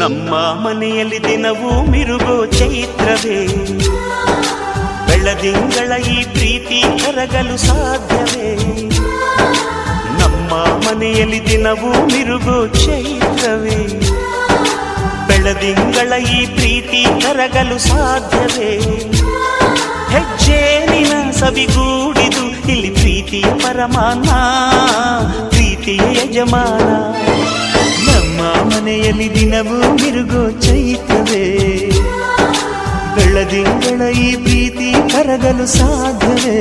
ನಮ್ಮ ಮನೆಯಲ್ಲಿ ದಿನವೂ ಮಿರುಗೋ ಚೈತ್ರವೇ, ಬೆಳದಿಂಗಳ ಈ ಪ್ರೀತಿ ಕರಗಲು ಸಾಧ್ಯವೇ? ನಮ್ಮ ಮನೆಯಲ್ಲಿ ದಿನವೂ ಮಿರುಗೋ ಚೈತ್ರವೇ, ಬೆಳದಿಂಗಳ ಈ ಪ್ರೀತಿ ಕರಗಲು ಸಾಧ್ಯವೇ? ಹೆಜ್ಜೇನಿನ ಸವಿಗೂಡಿದು ಇಲ್ಲಿ ಪ್ರೀತಿಯ ಪರಮಾನ, ಪ್ರೀತಿಯ ಯಜಮಾನ. ನಮ್ಮ ಮನೆಯಲ್ಲಿ ದಿನವೂ ಮಿರುಗೋ ಚೈತ್ರವೇ, ಬೆಳದಿಂಗಳ ಈ ಪ್ರೀತಿ ಕರಗಲು ಸಾಧ್ಯವೇ?